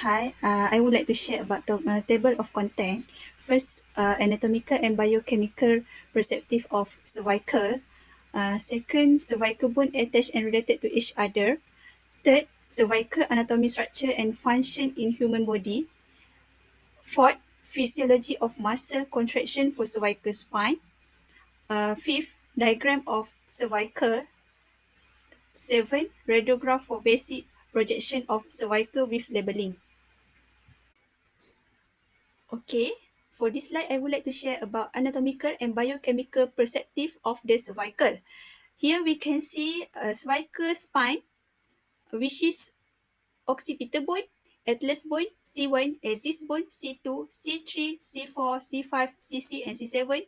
Hi, I would like to share about the table of content. First, anatomical and biochemical perspective of cervical. Second, cervical bone attached and related to each other. Third, cervical anatomy, structure and function in human body. Fourth, physiology of muscle contraction for cervical spine. Fifth, diagram of cervical. Seven, radiograph for basic projection of cervical with labeling. Okay, for this slide, I would like to share about anatomical and biochemical perspective of the cervical. Here we can see a cervical spine, which is occipital bone, atlas bone, C1, axis bone, C2, C3, C4, C5, C6, and C7.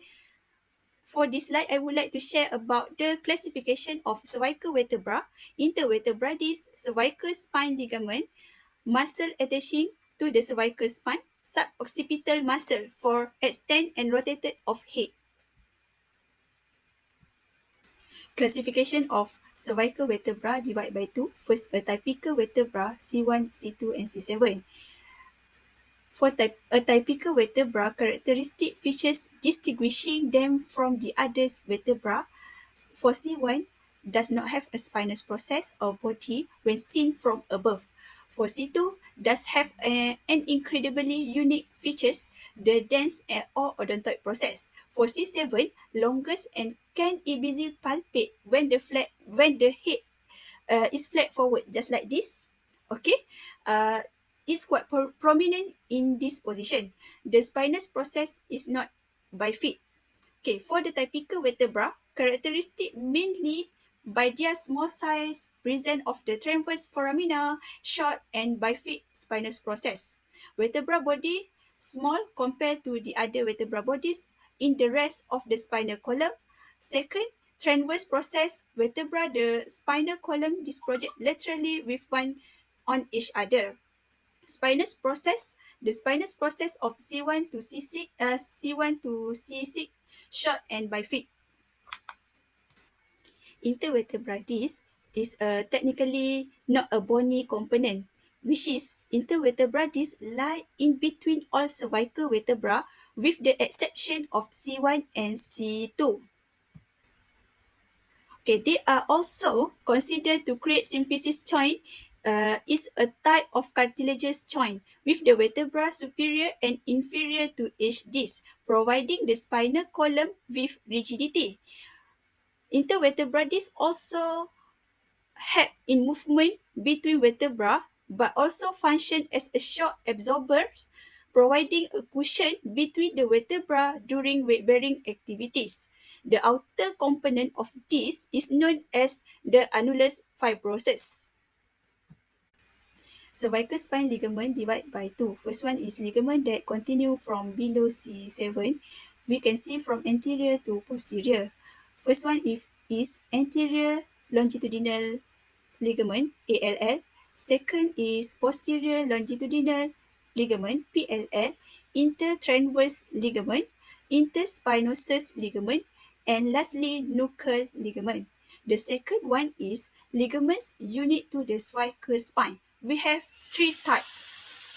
For this slide, I would like to share about the classification of cervical vertebra, intervertebra disc, cervical spine ligament, muscle attaching to the cervical spine, suboccipital muscle for extend and rotated of head. Classification of cervical vertebra divide by two. First, a typical vertebra C1, C2, and C7. For a typical vertebra, characteristic features distinguishing them from the others vertebra. For C1, does not have a spinous process or body when seen from above. For C2, does have an incredibly unique features, the dense or odontoid process. For C7, longest and can easily palpate when the head is flat forward, just like this. Okay, uh, is quite prominent in this position. The spinous process is not by feet. Okay, for the typical vertebra, characteristic mainly by their small size, presence of the transverse foramina, short and bifid spinous process. Vertebra body small compared to the other vertebra bodies in the rest of the spinal column. Second, transverse process vertebra, the spinal column disproject laterally with one on each other. Spinous process, the spinous process of C1 to C6, C1 to C6, short and bifid. Intervertebral disc is technically not a bony component, which is intervertebral disc lie in between all cervical vertebra with the exception of C1 and C2. Okay, they are also considered to create symphysis joint. Is a type of cartilaginous joint with the vertebra superior and inferior to each disc, providing the spinal column with rigidity. Intervertebral disc also help in movement between vertebra, but also function as a shock absorber, providing a cushion between the vertebra during weight-bearing activities. The outer component of this is known as the annulus fibrosus. Cervical spine ligament divide by two. First one is ligament that continue from below C7. We can see from anterior to posterior. First one is anterior longitudinal ligament ALL. Second is posterior longitudinal ligament PLL, intertransverse ligament, interspinosus ligament, and lastly nuchal ligament. The second one is ligaments unique to the cervical spine. We have three types.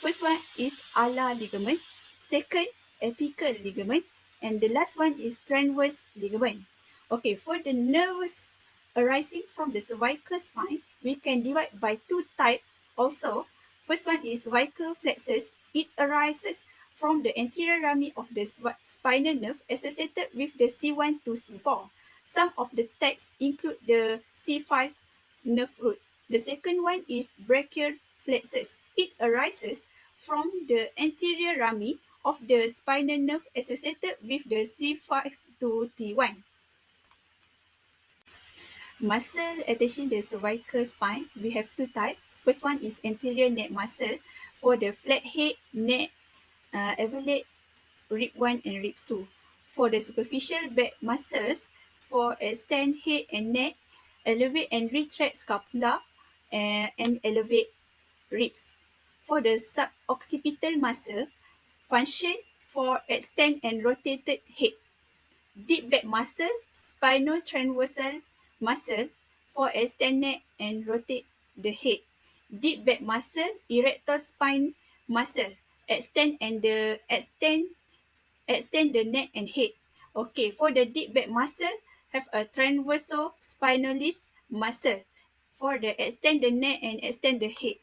First one is ala ligament, second apical ligament, and the last one is transverse ligament. Okay, for the nerves arising from the cervical spine, we can divide by two types also. First one is cervical flexus. It arises from the anterior rami of the spinal nerve associated with the C1 to C4. Some of the texts include the C5 nerve root. The second one is brachial flexus. It arises from the anterior rami of the spinal nerve associated with the C5 to T1. Muscle attaching the cervical spine, we have two types. First one is anterior neck muscle for the flat head, neck, elevate rib 1 and ribs 2. For the superficial back muscles, for extend head and neck, elevate and retract scapula, and elevate ribs. For the suboccipital muscle, function for extend and rotated head. Deep back muscle, spinotransversal muscle for extend neck and rotate the head. Deep back muscle, erector spine muscle. Extend and the extend the neck and head. Okay, for the deep back muscle, have a transverso spinalis muscle. For the extend the neck and extend the head.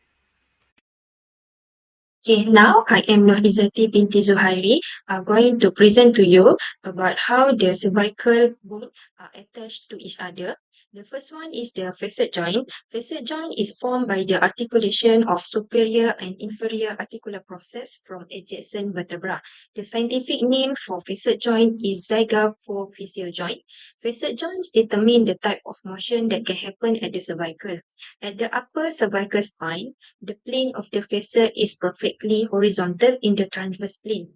Okay, now I am Norizati binti Zuhairi, going to present to you about how the cervical bone are attached to each other. The first one is the facet joint. Facet joint is formed by the articulation of superior and inferior articular process from adjacent vertebra. The scientific name for facet joint is zygapophyseal joint. Facet joints determine the type of motion that can happen at the cervical. At the upper cervical spine, the plane of the facet is perfectly horizontal in the transverse plane.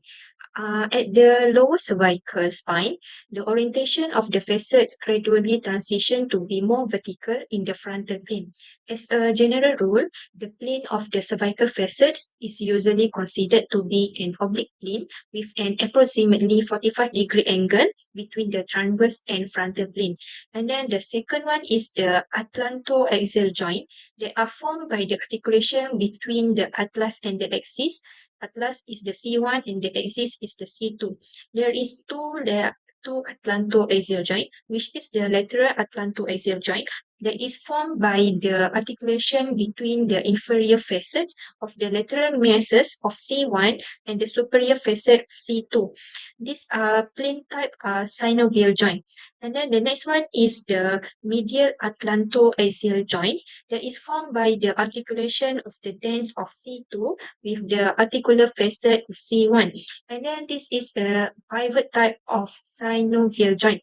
At the lower cervical spine, the orientation of the facets gradually transition to be more vertical in the frontal plane. As a general rule, the plane of the cervical facets is usually considered to be an oblique plane with an approximately 45-degree angle between the transverse and frontal plane. And then the second one is the atlantoaxial joint. They are formed by the articulation between the atlas and the axis. Atlas is the C1 and the axis is the C2. There is two atlantoaxial joint, which is the lateral atlantoaxial joint that is formed by the articulation between the inferior facet of the lateral masses of C1 and the superior facet of C2. These are plane type synovial joint. And then the next one is the medial atlantoaxial joint that is formed by the articulation of the dens of C2 with the articular facet of C1. And then this is the pivot type of synovial joint.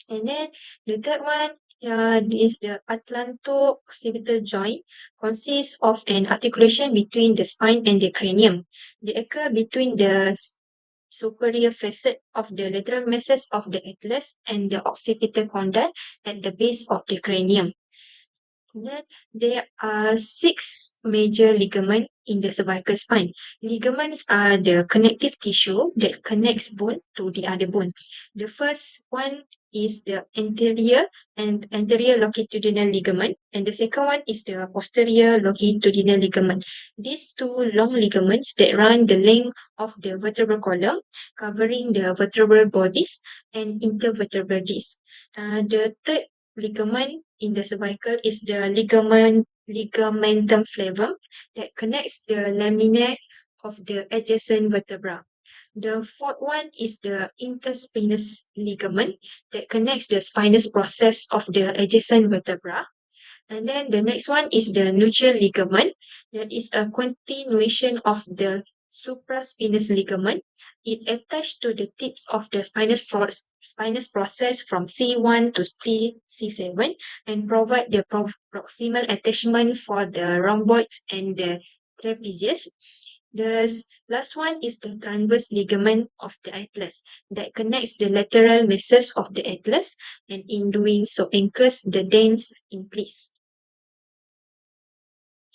And then the third one is the atlanto-occipital joint, consists of an articulation between the spine and the cranium. They occur between the superior facet of the lateral masses of the atlas and the occipital condyle at the base of the cranium. Then there are six major ligaments in the cervical spine. Ligaments are the connective tissue that connects bone to the other bone. The first one is the anterior longitudinal ligament, and the second one is the posterior longitudinal ligament. These two long ligaments that run the length of the vertebral column, covering the vertebral bodies and intervertebral discs. The third ligament in the cervical is the ligamentum flavum that connects the laminae of the adjacent vertebra. The fourth one is the interspinous ligament that connects the spinous process of the adjacent vertebra. And then the next one is the nuchal ligament. That is a continuation of the supraspinous ligament. It attached to the tips of the spinous process from C1 to C7 and provide the proximal attachment for the rhomboids and the trapezius. The last one is the transverse ligament of the atlas that connects the lateral masses of the atlas and in doing so anchors the dens in place.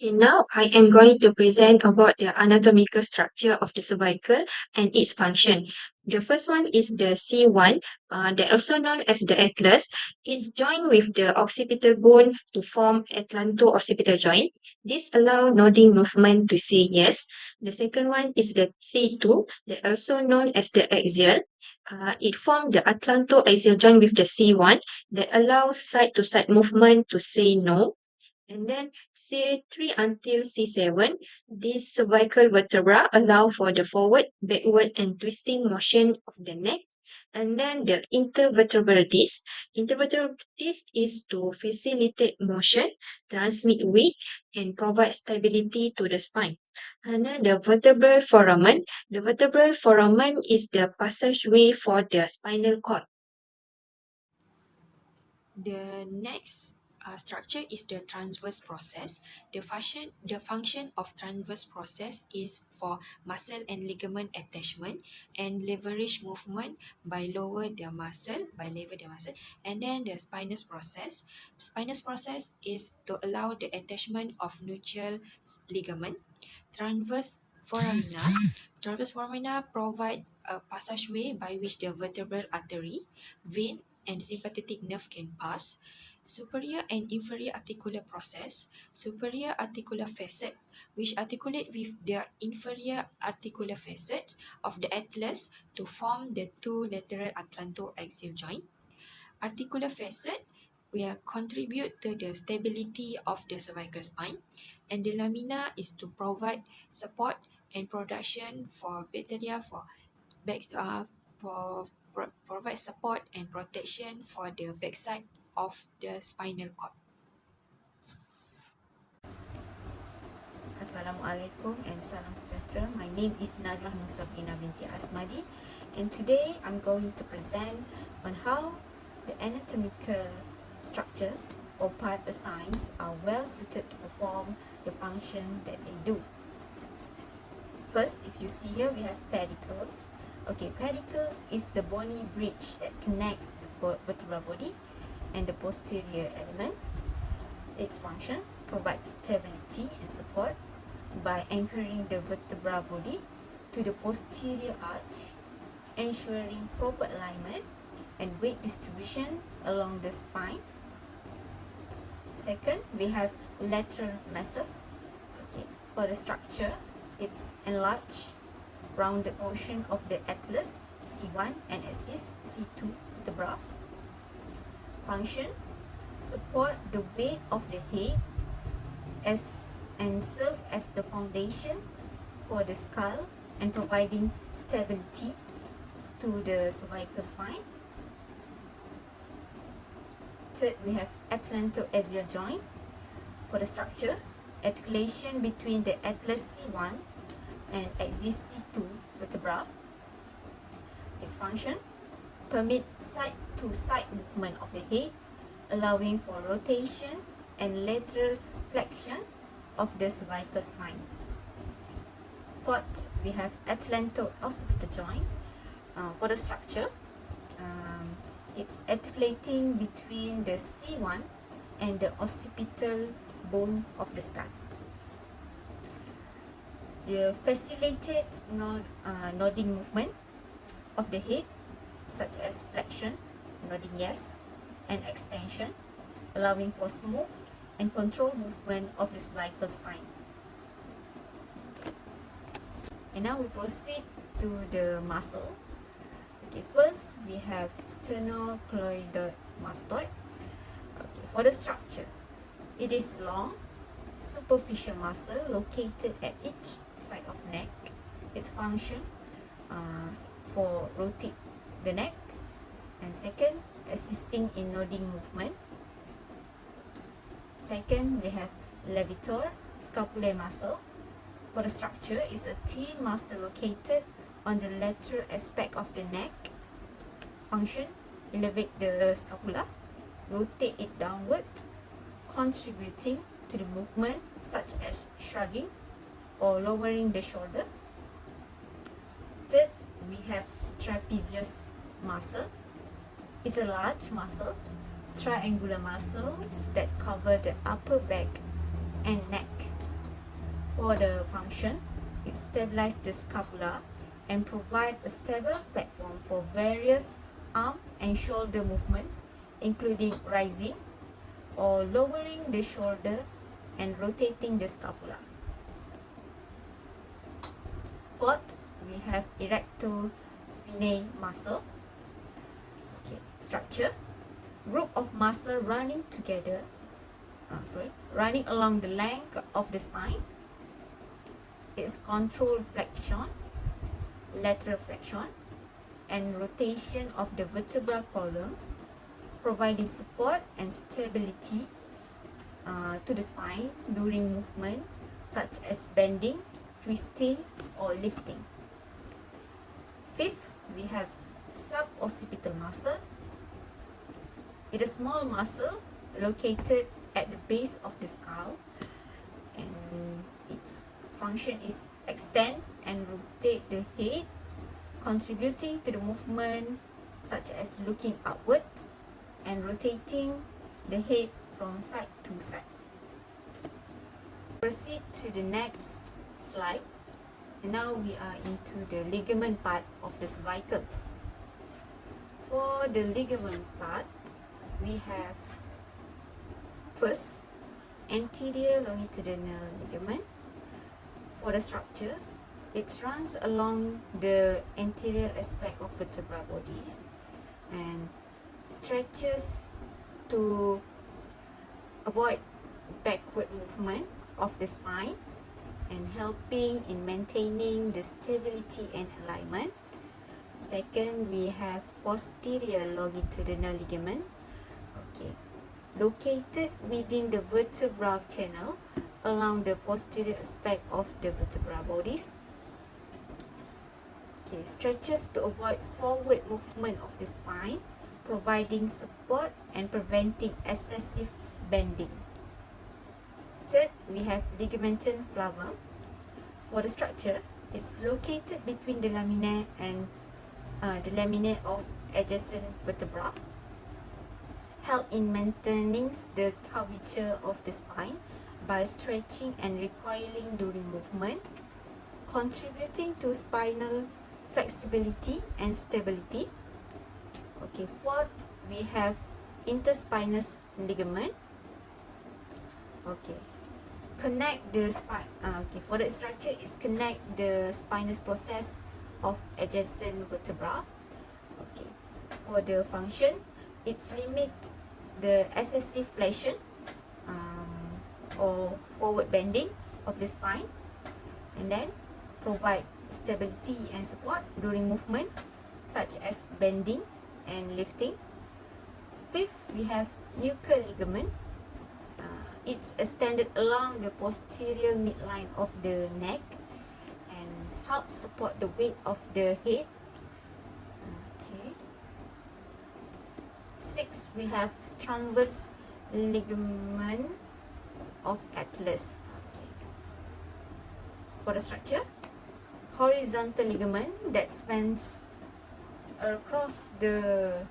Okay, now I am going to present about the anatomical structure of the cervical and its function. The first one is the C1, that also known as the atlas. It's joined with the occipital bone to form atlanto-occipital joint. This allow nodding movement to say yes. The second one is the C2, that also known as the axial. It formed the atlanto-axial joint with the C1 that allows side-to-side movement to say no. And then C3 until C7, these cervical vertebra allow for the forward, backward, and twisting motion of the neck. And then the intervertebral disc. Intervertebral disc is to facilitate motion, transmit weight, and provide stability to the spine. And then the vertebral foramen. The vertebral foramen is the passageway for the spinal cord. The next structure is the transverse process. The function of transverse process is for muscle and ligament attachment and leverage movement by lever the muscle, and then the spinous process. Spinous process is to allow the attachment of nuchal ligament. Transverse foramina. Transverse foramina provide a passageway by which the vertebral artery, vein, and sympathetic nerve can pass, superior and inferior articular process, superior articular facet, which articulate with the inferior articular facet of the atlas to form the two lateral atlantoaxial joint. Articular facet will contribute to the stability of the cervical spine, and the lamina is to provide support and production for bacteria back, uh, provide support and protection for the backside of the spinal cord. Assalamualaikum and salam sejahtera. My name is Najrah Nusabina binti Asmadi, and today I'm going to present on how the anatomical structures or part assigns are well suited to perform the function that they do. First, if you see here, we have pedicles. Okay, pedicles is the bony bridge that connects the vertebral body and the posterior element. Its function provides stability and support by anchoring the vertebral body to the posterior arch, ensuring proper alignment and weight distribution along the spine. Second, we have lateral masses. Okay. For the structure, it's enlarged rounded portion of the atlas C1 and axis C2 vertebra. Function: support the weight of the head and serve as the foundation for the skull and providing stability to the cervical spine. Third, we have atlantoaxial joint. For the structure, articulation between the atlas C1 and axis C2 vertebra. Its function: permit side-to-side movement of the head, allowing for rotation and lateral flexion of the cervical spine. Fourth, we have atlanto-occipital joint. For the structure, it's articulating between the C1 and the occipital bone of the skull. The facilitated nodding movement of the head, such as flexion, nodding yes, and extension, allowing for smooth and controlled movement of the cervical spine. And now we proceed to the muscle. Okay, first we have sternocleidomastoid. Okay, for the structure, it is long, superficial muscle located at each side of neck. Its function for rotate the neck, and second, assisting in nodding movement. Second, we have levator scapulae muscle. For the structure, it's a thin muscle located on the lateral aspect of the neck. Function: elevate the scapula, rotate it downward, contributing to the movement such as shrugging or lowering the shoulder. Third, we have trapezius muscle. It's a large muscle, triangular muscles that cover the upper back and neck. For the function, it stabilizes the scapula and provide a stable platform for various arm and shoulder movement, including rising or lowering the shoulder and rotating the scapula. Fourth, we have erectospinae muscle. Okay, structure: group of muscle running together, running along the length of the spine. It's control flexion, lateral flexion, and rotation of the vertebral column, providing support and stability to the spine during movement such as bending, twisting, or lifting. Fifth, we have suboccipital muscle. It is a small muscle located at the base of the skull, and its function is extend and rotate the head, contributing to the movement such as looking upward and rotating the head from side to side. Proceed to the next slide. And now we are into the ligament part of the cervical. For the ligament part, we have first anterior longitudinal ligament. For the structures, it runs along the anterior aspect of vertebral bodies and stretches to avoid backward movement of the spine and helping in maintaining the stability and alignment. Second, we have posterior longitudinal ligament, okay, located within the vertebral channel along the posterior aspect of the vertebral bodies. Okay, stretches to avoid forward movement of the spine, providing support and preventing excessive bending. Third, we have ligamentum flavum. For the structure, it's located between the laminae and the laminae of adjacent vertebra, help in maintaining the curvature of the spine by stretching and recoiling during movement, contributing to spinal flexibility and stability. Okay, fourth, we have interspinous ligament. Okay, connect the spine. Okay, for the structure is connect the spinous process of adjacent vertebra. Okay, for the function, it's limit the excessive flexion or forward bending of the spine, and then provide stability and support during movement, such as bending and lifting. Fifth, we have nuchal ligament. It's extended along the posterior midline of the neck and helps support the weight of the head. Okay. Six, we have transverse ligament of atlas. Okay. For the structure, horizontal ligament that spans across the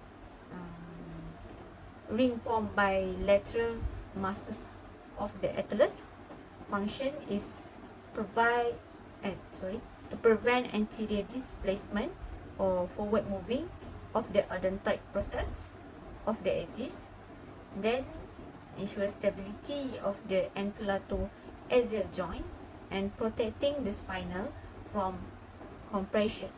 ring formed by lateral muscles of the atlas. Function is provide to prevent anterior displacement or forward moving of the odontoid process of the axis. Then ensure stability of the ankyloto-axial joint and protecting the spinal from compression.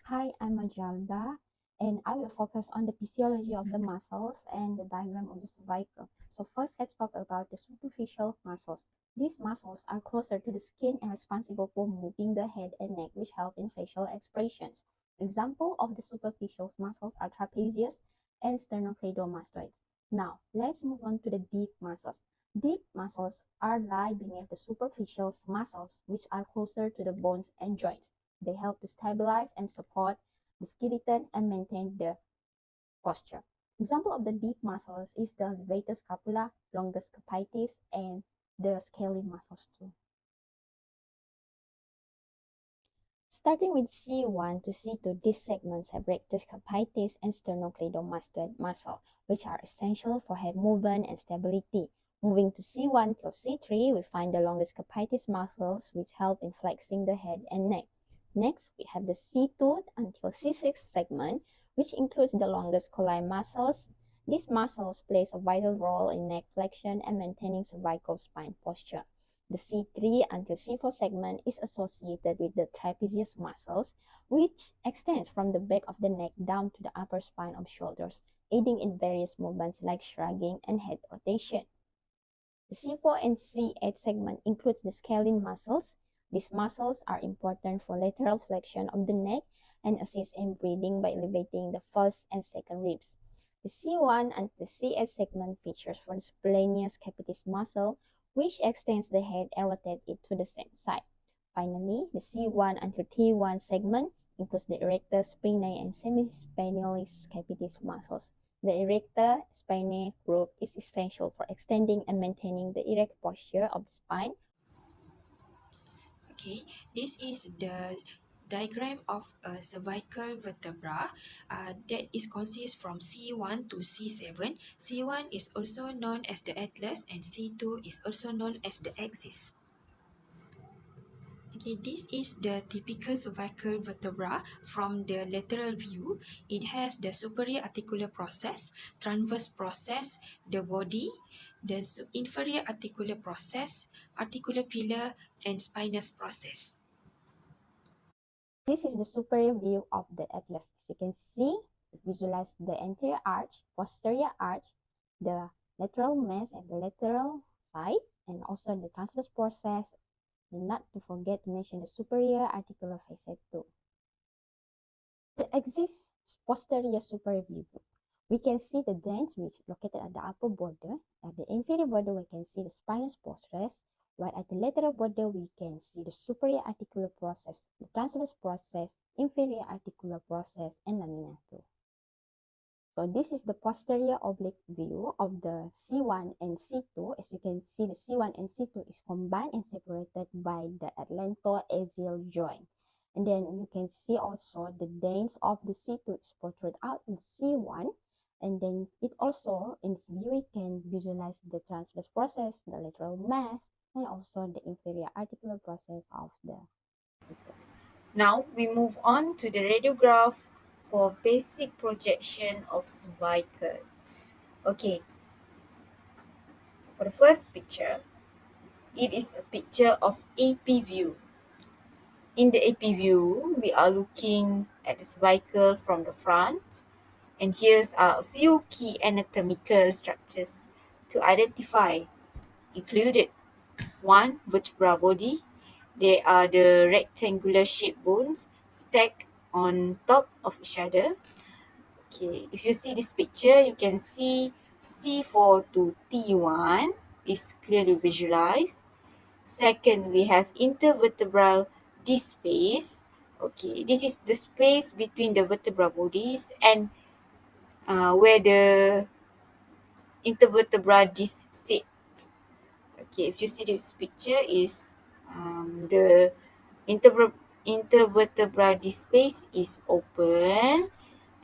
Hi, I'm Majalda, and I will focus on the physiology of the muscles and the diagram of the cervical. So first, let's talk about the superficial muscles. These muscles are closer to the skin and responsible for moving the head and neck, which help in facial expressions. Example of the superficial muscles are trapezius and sternocleidomastoids. Now, let's move on to the deep muscles. Deep muscles are lie beneath the superficial muscles, which are closer to the bones and joints. They help to stabilize and support the skeleton and maintain the posture. Example of the deep muscles is the levator scapula, longus capitis, and the scalene muscles too. Starting with C1 to C2, these segments have rectus capitis and sternocleidomastoid muscle, which are essential for head movement and stability. Moving to C1 till C3, we find the longus capitis muscles, which help in flexing the head and neck. Next, we have the C2 until C6 segment, which includes the longus colli muscles. These muscles play a vital role in neck flexion and maintaining cervical spine posture. The C3 until C4 segment is associated with the trapezius muscles, which extends from the back of the neck down to the upper spine of shoulders, aiding in various movements like shrugging and head rotation. The C4 and C8 segment includes the scalene muscles. These muscles are important for lateral flexion of the neck and assist in breathing by elevating the first and second ribs. The C1 and the C8 segment features for the splenius capitis muscle, which extends the head and rotates it to the same side. Finally, the C1 until T1 segment includes the erector spinae and semispinalis capitis muscles. The erector spinae group is essential for extending and maintaining the erect posture of the spine. Okay, this is the diagram of a cervical vertebra that is consists from C1 to C7. C1 is also known as the atlas and C2 is also known as the axis. Okay, this is the typical cervical vertebra from the lateral view. It has the superior articular process, transverse process, the body, the inferior articular process, articular pillar, and spinous process. This is the superior view of the atlas. As you can see, it visualizes the anterior arch, posterior arch, the lateral mass and the lateral side, and also the transverse process, and not to forget to mention the superior articular facet too. The exists posterior superior view. We can see the dents which located at the upper border. At the inferior border, we can see the spinous process, while at the lateral border, we can see the superior articular process, the transverse process, inferior articular process, and lamina too. So this is the posterior oblique view of the C1 and C2. As you can see, the C1 and C2 is combined and separated by the atlantoaxial joint. And then you can see also the dents of the C2 is portrayed out in C1. And then it also, in this view, we can visualize the transverse process, the lateral mass, and also the inferior articular process of the C2. Now we move on to the radiograph for basic projection of cervical. Okay, for the first picture, it is a picture of AP view. In the AP view, we are looking at the cervical from the front, and here's are a few key anatomical structures to identify, included 1. Vertebral body. They are the rectangular shaped bones stacked on top of each other. Okay, if you see this picture, you can see C4 to T1 is clearly visualized. Second, we have intervertebral disc space. Okay, this is the space between the vertebral bodies and where the intervertebral disc sit. Okay, if you see this picture is the intervertebral disc space is open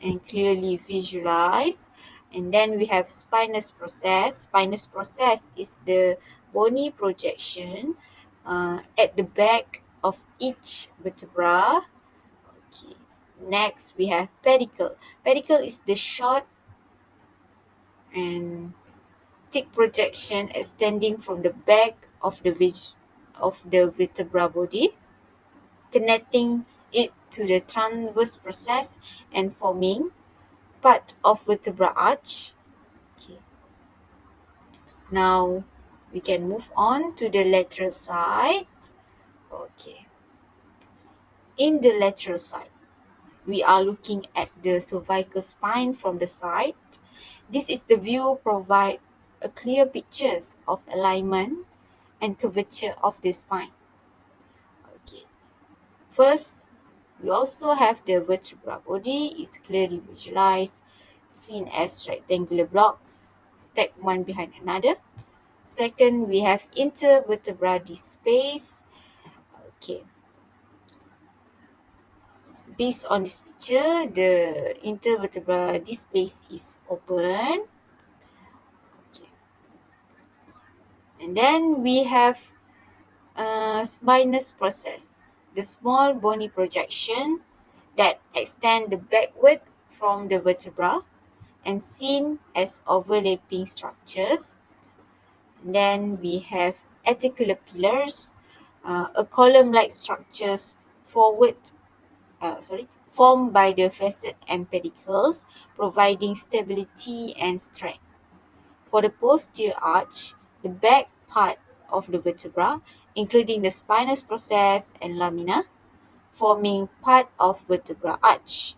and clearly visualized. And then we have spinous process. Spinous process is the bony projection at the back of each vertebra. Okay. Next, we have pedicle. Pedicle is the short and thick projection extending from the back of the vertebral body, connecting it to the transverse process and forming part of vertebral arch. Okay. Now we can move on to the lateral side. Okay. In the lateral side, we are looking at the cervical spine from the side. This is the view provide a clear pictures of alignment and curvature of the spine. Okay. First, we also have the vertebral body is clearly visualized, seen as rectangular blocks stacked one behind another. Second, we have intervertebral disc space. Okay, based on this picture, the intervertebral disc space is open. Okay. And then we have spinous process, the small bony projection that extend the backward from the vertebra and seen as overlapping structures. And then we have articular pillars, a column-like structures formed by the facet and pedicles, providing stability and strength. For the posterior arch, the back part of the vertebra, including the spinous process and lamina, forming part of vertebral arch.